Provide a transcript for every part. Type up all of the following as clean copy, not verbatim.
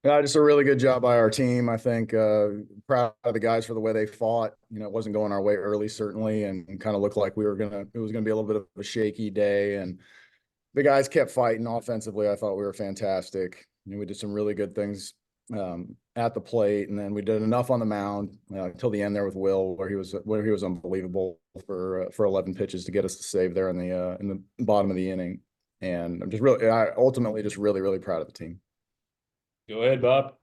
Just a really good job by our team. I think proud of the guys for the way they fought. It wasn't going our way early, certainly, and kind of looked like it was gonna be a little bit of a shaky day. And the guys kept fighting offensively. I thought we were fantastic. We did some really good things at the plate, and then we did enough on the mound until the end there with Will, where he was unbelievable for 11 pitches to get us to save there in the bottom of the inning. And I ultimately just really really proud of the team. Go ahead, Bob.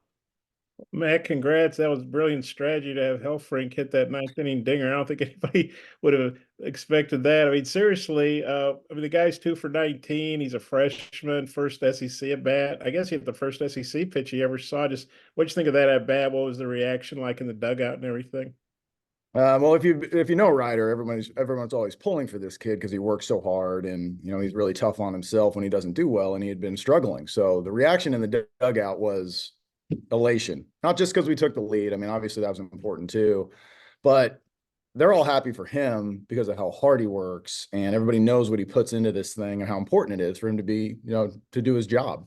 Matt, congrats. That was brilliant strategy to have Helfrink hit that ninth inning dinger. I don't think anybody would have expected that. I mean, seriously, the guy's 2 for 19. He's a freshman, first SEC at bat. I guess he hit the first SEC pitch he ever saw. Just what'd you think of that at bat? What was the reaction like in the dugout and everything? Well, if you know Ryder, everyone's always pulling for this kid because he works so hard, and he's really tough on himself when he doesn't do well, and he had been struggling. So the reaction in the dugout was elation, not just because we took the lead. I mean, obviously that was important too, but they're all happy for him because of how hard he works, and everybody knows what he puts into this thing and how important it is for him to be, to do his job.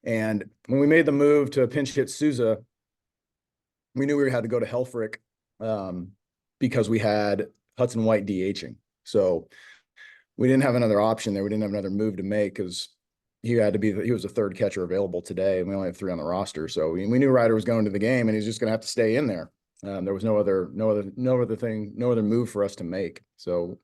And when we made the move to pinch hit Souza, we knew we had to go to Helfrich because we had Hudson White DHing. So we didn't have another option there. We didn't have another move to make because he was the third catcher available today, and we only have 3 on the roster. So we knew Ryder was going to the game, and he's just going to have to stay in there. There was no other move for us to make. So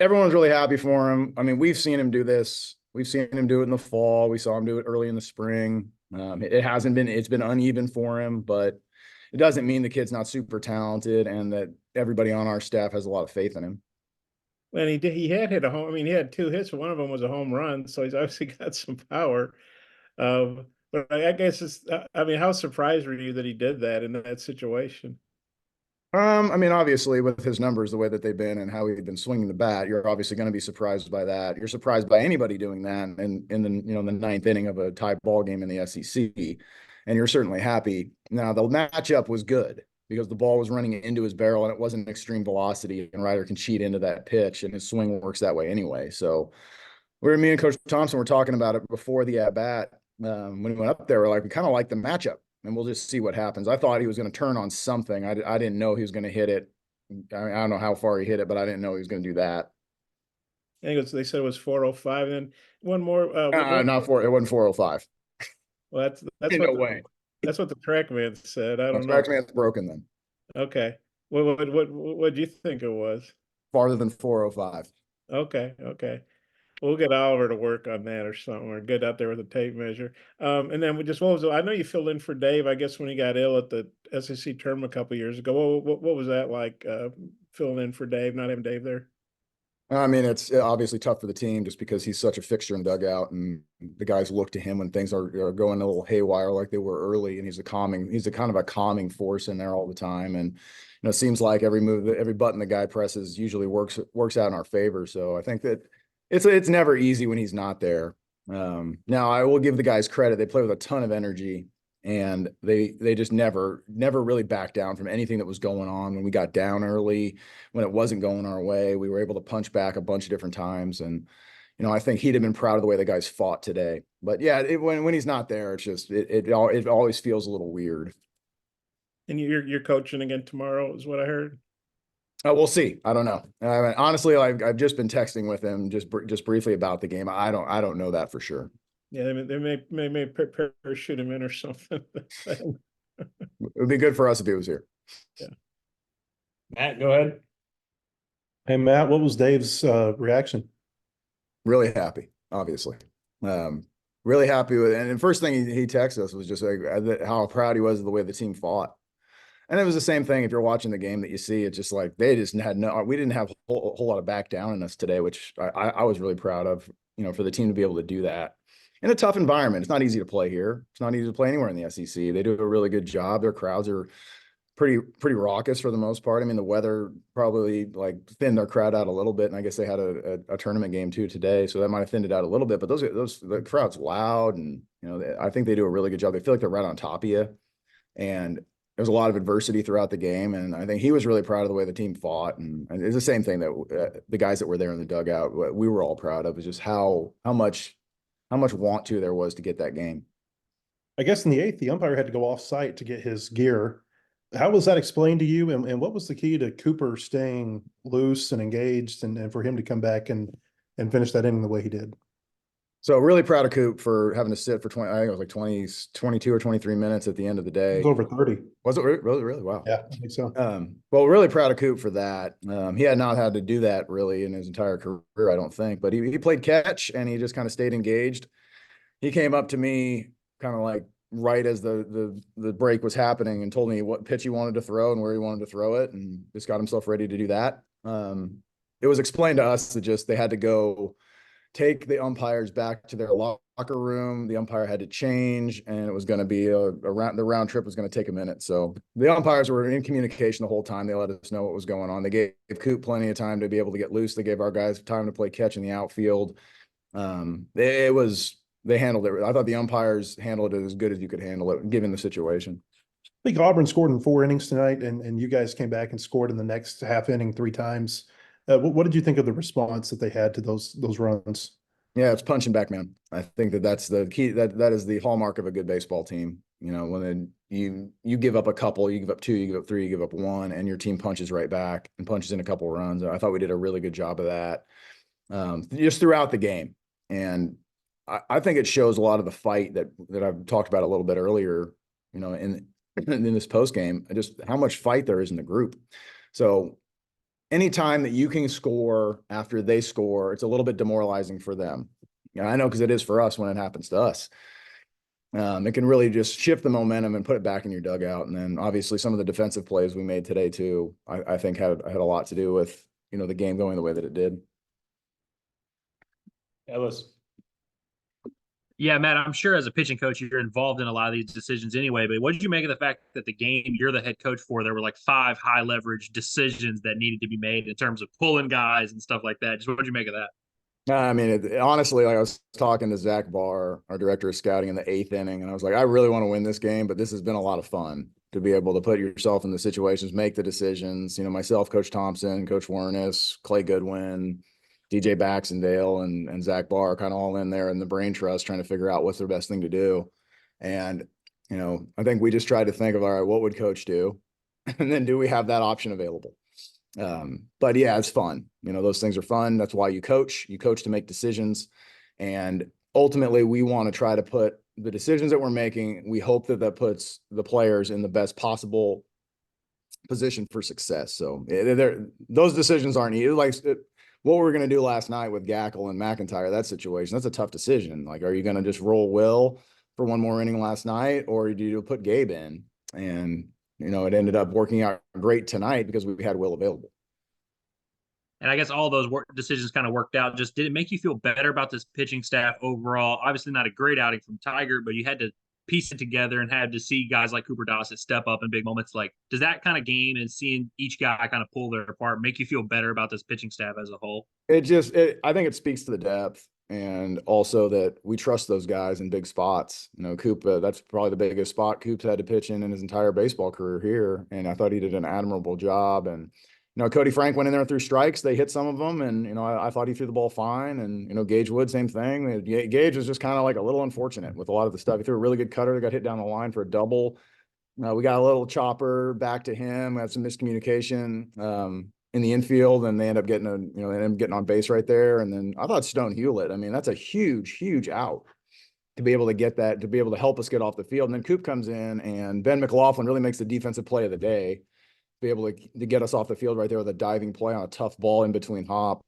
everyone was really happy for him. I mean, we've seen him do this. We've seen him do it in the fall. We saw him do it early in the spring. It's been uneven for him, but it doesn't mean the kid's not super talented and that everybody on our staff has a lot of faith in him. And he had hit a home. I mean, he had 2 hits. One of them was a home run, so he's obviously got some power. But I guess I mean, how surprised were you that he did that in that situation? I mean, obviously, with his numbers, the way that they've been and how he'd been swinging the bat, you're obviously going to be surprised by that. You're surprised by anybody doing that in the ninth inning of a tie ball game in the SEC, and you're certainly happy. Now, the matchup was good because the ball was running into his barrel and it wasn't extreme velocity, and Ryder can cheat into that pitch, and his swing works that way anyway. So, me and Coach Thompson were talking about it before the at bat. When we went up there, we're like, we kind of like the matchup, and we'll just see what happens. I thought he was going to turn on something. I didn't know he was going to hit it. I don't know how far he hit it, but I didn't know he was going to do that. I think they said it was 405. And then one more. Not four. It wasn't 405. Well, that's no way. That's what the TrackMan said. I don't know. TrackMan's broken then. Okay. What do you think it was? Farther than 405. Okay. We'll get Oliver to work on that or something, or get out there with a tape measure. And then I know you filled in for Dave, I guess, when he got ill at the SEC tournament a couple years ago. What was that like, filling in for Dave, not having Dave there? I mean, it's obviously tough for the team just because he's such a fixture in dugout, and the guys look to him when things are going a little haywire like they were early, and he's a kind of a calming force in there all the time. And it seems like every button the guy presses usually works out in our favor. So I think that it's never easy when he's not there. Now I will give the guys credit. They play with a ton of energy, and they just never really backed down from anything that was going on. When we got down early, when it wasn't going our way, we were able to punch back a bunch of different times. And, I think he'd have been proud of the way the guys fought today. But yeah, when he's not there, it's just, it always feels a little weird. And you're coaching again tomorrow is what I heard. We'll see. I don't know. Honestly, I've just been texting with him just briefly about the game. I don't know that for sure. Yeah, they may parachute him in or something. It would be good for us if he was here. Yeah. Matt, go ahead. Hey, Matt, what was Dave's reaction? Really happy, obviously. Really happy with it. And the first thing he texted us was just like how proud he was of the way the team fought. And it was the same thing if you're watching the game that you see. It's just like we didn't have a whole lot of back down in us today, which I was really proud of, for the team to be able to do that. In a tough environment. It's not easy to play here. It's not easy to play anywhere in the SEC. They do a really good job. Their crowds are pretty raucous for the most part. I mean, the weather probably thinned their crowd out a little bit, and I guess they had a tournament game too today, so that might have thinned it out a little bit. But the crowd's loud, and I think they do a really good job. They feel like they're right on top of you, and there's a lot of adversity throughout the game, and I think he was really proud of the way the team fought. And it's the same thing that the guys that were there in the dugout, we were all proud of, is just how much want to there was to get that game. I guess in the eighth, the umpire had to go off site to get his gear. How was that explained to you? And what was the key to Cooper staying loose and engaged and for him to come back and finish that inning the way he did? So really proud of Coop for having to sit for 20, I think it was like 22 or 23 minutes at the end of the It day. was over 30. Was it really, really? Wow. Yeah, I think so. Well, really proud of Coop for that. He had not had to do that really in his entire career, I don't think, but he played catch and he just kind of stayed engaged. He came up to me kind of like right as the break was happening and told me what pitch he wanted to throw and where he wanted to throw it, and just got himself ready to do that. It was explained to us that just they had to go take the umpires back to their locker room. The umpire had to change, and it was going to be the round trip was going to take a minute. So the umpires were in communication the whole time. They let us know what was going on. They gave Coop plenty of time to be able to get loose. They gave our guys time to play catch in the outfield. They handled it. I thought the umpires handled it as good as you could handle it, given the situation. I think Auburn scored in 4 innings tonight, and you guys came back and scored in the next half inning 3 times. What did you think of the response that they had to those runs? Yeah, it's punching back, man. I think that's the key. That is the hallmark of a good baseball team. You know, when you give up a couple, you give up 2, you give up 3, you give up 1, and your team punches right back and punches in a couple runs. I thought we did a really good job of that, just throughout the game. And I think it shows a lot of the fight that I've talked about a little bit earlier, you know, in this post game, just how much fight there is in the group. So anytime that you can score after they score, it's a little bit demoralizing for them. Yeah, I know, because it is for us when it happens to us. It can really just shift the momentum and put it back in your dugout. And then obviously some of the defensive plays we made today too, I think had a lot to do with, you know, the game going the way that it did. Ellis. Yeah, Matt, I'm sure as a pitching coach, you're involved in a lot of these decisions anyway, but what did you make of the fact that the game you're the head coach for, there were like 5 high leverage decisions that needed to be made in terms of pulling guys and stuff like that? Just what did you make of that? I mean, honestly, like I was talking to Zach Barr, our director of scouting, in the 8th inning, and I was like, I really want to win this game, but this has been a lot of fun to be able to put yourself in the situations, make the decisions. You know, myself, Coach Thompson, Coach Wernis, Clay Goodwin, DJ Baxendale, and Zach Barr kind of all in there in the brain trust trying to figure out what's the best thing to do. And, you know, I think we just tried to think of, all right, what would Coach do? And then do we have that option available? But yeah, it's fun. You know, those things are fun. That's why you coach to make decisions. And ultimately we want to try to put the decisions that we're making. We hope that puts the players in the best possible position for success. So those decisions aren't easy. Like what we're going to do last night with Gackle and McIntyre, that situation, that's a tough decision. Like, are you going to just roll Will for one more inning last night, or do you put Gabe in? And, you know, it ended up working out great tonight because we had Will available. And I guess all those decisions kind of worked out. Just did it make you feel better about this pitching staff overall? Obviously not a great outing from Tiger, but you had to piece it together and had to see guys like Cooper Dossett step up in big moments. Like, does that kind of game and seeing each guy kind of pull their part make you feel better about this pitching staff as a whole? I think it speaks to the depth, and also that we trust those guys in big spots. You know, Coop, that's probably the biggest spot Coop's had to pitch in his entire baseball career here. And I thought he did an admirable job. And, you know, Cody Frank went in there through strikes. They hit some of them. And, you know, I thought he threw the ball fine. And, you know, Gage Wood, same thing. Gage was just kind of like a little unfortunate with a lot of the stuff. He threw a really good cutter that got hit down the line for a double. We got a little chopper back to him. We had some miscommunication in the infield, and they end up getting on base right there. And then I thought Stone Hewlett, I mean, that's a huge, huge out to be able to get that, to be able to help us get off the field. And then Coop comes in, and Ben McLaughlin really makes the defensive play of the day, to be able to get us off the field right there with a diving play on a tough ball in between hop.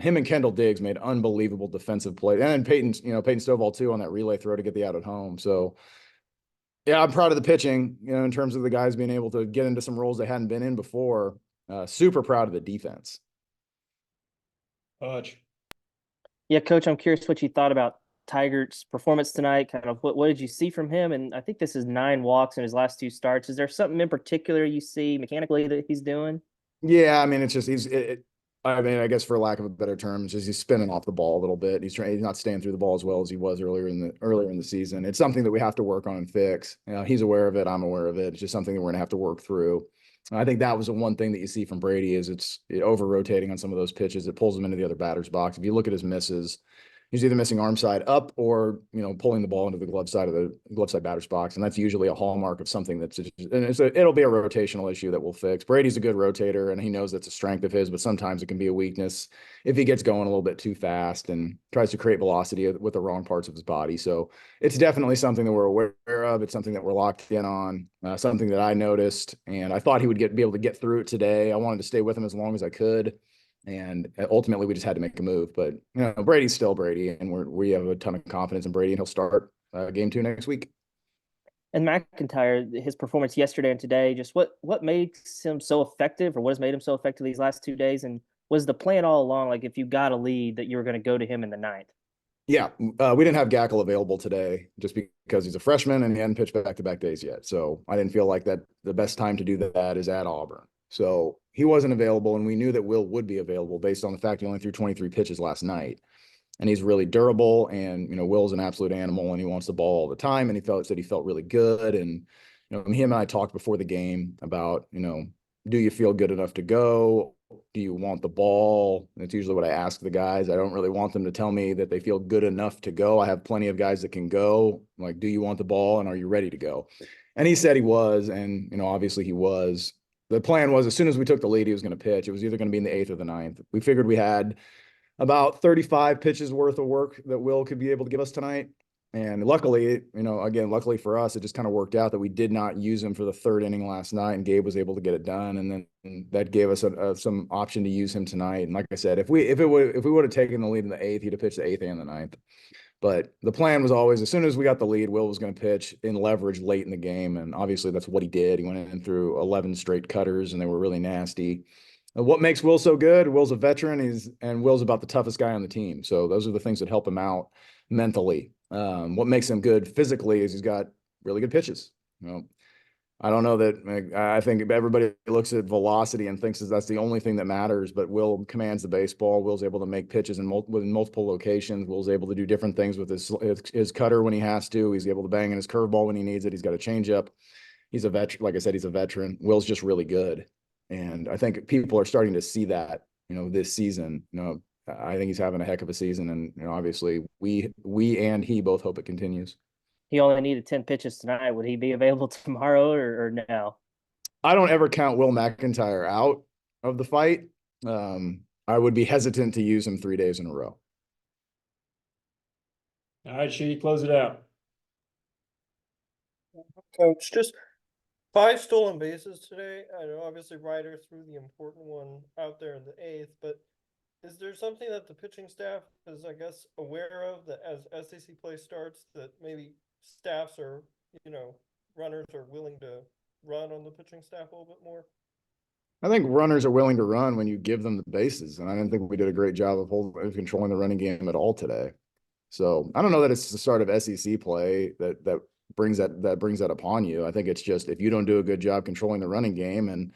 Him and Kendall Diggs made unbelievable defensive plays, and Peyton Stovall too on that relay throw to get the out at home. So yeah, I'm proud of the pitching, you know, in terms of the guys being able to get into some roles they hadn't been in before. Super proud of the defense. Hodge. Yeah, Coach, I'm curious what you thought about Tiger's performance tonight. Kind of what did you see from him? And I think this is 9 walks in his last 2 starts. Is there something in particular you see mechanically that he's doing? Yeah, I mean, it's just I mean, I guess for lack of a better term, just he's spinning off the ball a little bit. He's not staying through the ball as well as he was earlier in the season. It's something that we have to work on and fix. You know, he's aware of it. I'm aware of it. It's just something that we're gonna have to work through. I think that was the one thing that you see from Brady is it's over rotating on some of those pitches. It pulls him into the other batter's box. If you look at his misses, he's either missing arm side up or, pulling the ball into the glove side batter's box. And that's usually a hallmark of something it'll be a rotational issue that we'll fix. Brady's a good rotator and he knows that's a strength of his, but sometimes it can be a weakness if he gets going a little bit too fast and tries to create velocity with the wrong parts of his body. So it's definitely something that we're aware of. It's something that we're locked in on, something that I noticed, and I thought he would be able to get through it today. I wanted to stay with him as long as I could. And ultimately, we just had to make a move. But Brady's still Brady, and we have a ton of confidence in Brady, and he'll start game 2 next week. And McIntyre, his performance yesterday and today, just what makes him so effective, or what has made him so effective these last 2 days? And was the plan all along, like if you got a lead, that you were going to go to him in the 9th? Yeah, we didn't have Gackle available today just because he's a freshman and he hadn't pitched back-to-back days yet. So I didn't feel like that the best time to do that is at Auburn. So he wasn't available, and we knew that Will would be available based on the fact he only threw 23 pitches last night. And he's really durable, and Will's an absolute animal, and he wants the ball all the time. And he said he felt really good. And him and I talked before the game about do you feel good enough to go? Do you want the ball? That's usually what I ask the guys. I don't really want them to tell me that they feel good enough to go. I have plenty of guys that can go. Like, do you want the ball, and are you ready to go? And he said he was, and obviously he was. The plan was as soon as we took the lead, he was going to pitch. It was either going to be in the 8th or the 9th. We figured we had about 35 pitches worth of work that Will could be able to give us tonight. And luckily, luckily for us, it just kind of worked out that we did not use him for the 3rd inning last night, and Gabe was able to get it done. And then that gave us some option to use him tonight. And like I said, if we would have taken the lead in the 8th, he'd have pitched the 8th and the 9th. But the plan was always, as soon as we got the lead, Will was going to pitch in leverage late in the game. And obviously that's what he did. He went in through 11 straight cutters, and they were really nasty. And what makes Will so good? Will's a veteran. And Will's about the toughest guy on the team. So those are the things that help him out mentally. What makes him good physically is he's got really good pitches. I don't know that I think everybody looks at velocity and thinks that's the only thing that matters, but Will commands the baseball. Will's able to make pitches in multiple locations. Will's able to do different things with his cutter when he has to. He's able to bang in his curveball when he needs it. He's got a changeup. He's a veteran. Like I said, he's a veteran. Will's just really good. And I think people are starting to see that, this season. I think he's having a heck of a season. And, obviously we and he both hope it continues. He only needed 10 pitches tonight. Would he be available tomorrow or no? I don't ever count Will McIntyre out of the fight. I would be hesitant to use him 3 days in a row. All right, Sheedy, close it out. Coach, just 5 stolen bases today. I know obviously Ryder threw the important one out there in the 8th, but is there something that the pitching staff is, I guess, aware of that as SEC play starts, that maybe staffs or, runners are willing to run on the pitching staff a little bit more? I think runners are willing to run when you give them the bases. And I didn't think we did a great job of controlling the running game at all today. So I don't know that it's the start of SEC play that brings that upon you. I think it's just, if you don't do a good job controlling the running game, and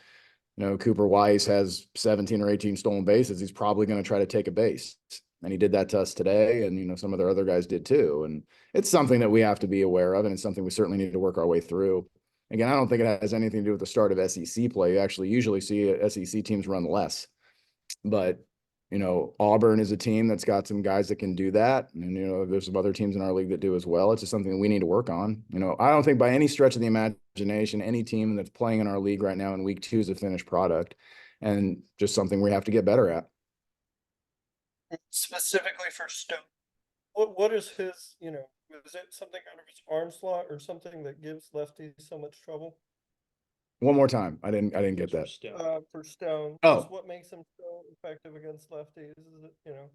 Cooper Weiss has 17 or 18 stolen bases, he's probably going to try to take a base. And he did that to us today, and some of the other guys did too. And it's something that we have to be aware of, and it's something we certainly need to work our way through. Again, I don't think it has anything to do with the start of SEC play. You actually usually see SEC teams run less, but Auburn is a team that's got some guys that can do that. And, there's some other teams in our league that do as well. It's just something that we need to work on. I don't think by any stretch of the imagination, any team that's playing in our league right now in week 2 is a finished product, and just something we have to get better at. Specifically for Stone, what is his, is it something out of his arm slot or something that gives lefties so much trouble? One more time. I didn't get that. For Stone, Oh. what makes him so effective against lefties? Is it,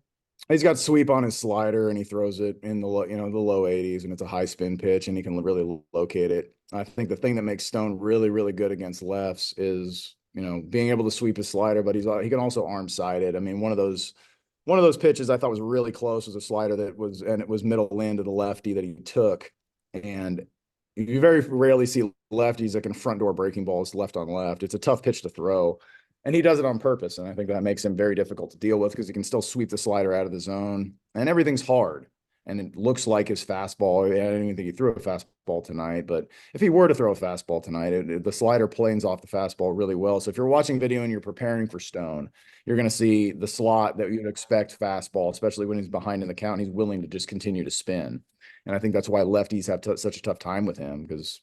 He's got sweep on his slider, and he throws it in the low 80s, and it's a high spin pitch, and he can really locate it. I think the thing that makes Stone really, really good against lefts is, being able to sweep his slider, but he can also arm side it. I mean, one of those pitches I thought was really close was a slider it was middle in to the lefty that he took. And you very rarely see lefties that can front door breaking balls left on left. It's a tough pitch to throw, and he does it on purpose. And I think that makes him very difficult to deal with, because he can still sweep the slider out of the zone, and everything's hard. and it looks like his fastball. I didn't even think he threw a fastball tonight, but if he were to throw a fastball tonight, the slider planes off the fastball really well. So if you're watching video and you're preparing for Stone, you're going to see the slot that you'd expect fastball, especially when he's behind in the count. He's willing to just continue to spin. And I think that's why lefties have such a tough time with him, because,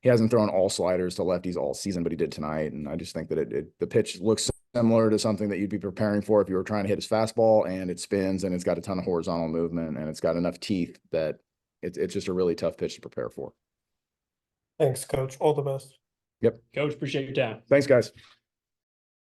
he hasn't thrown all sliders to lefties all season, but he did tonight. And I just think that the pitch looks similar to something that you'd be preparing for if you were trying to hit his fastball, and it spins and it's got a ton of horizontal movement and it's got enough teeth that it's just a really tough pitch to prepare for. Thanks, Coach. All the best. Yep. Coach, appreciate your time. Thanks, guys.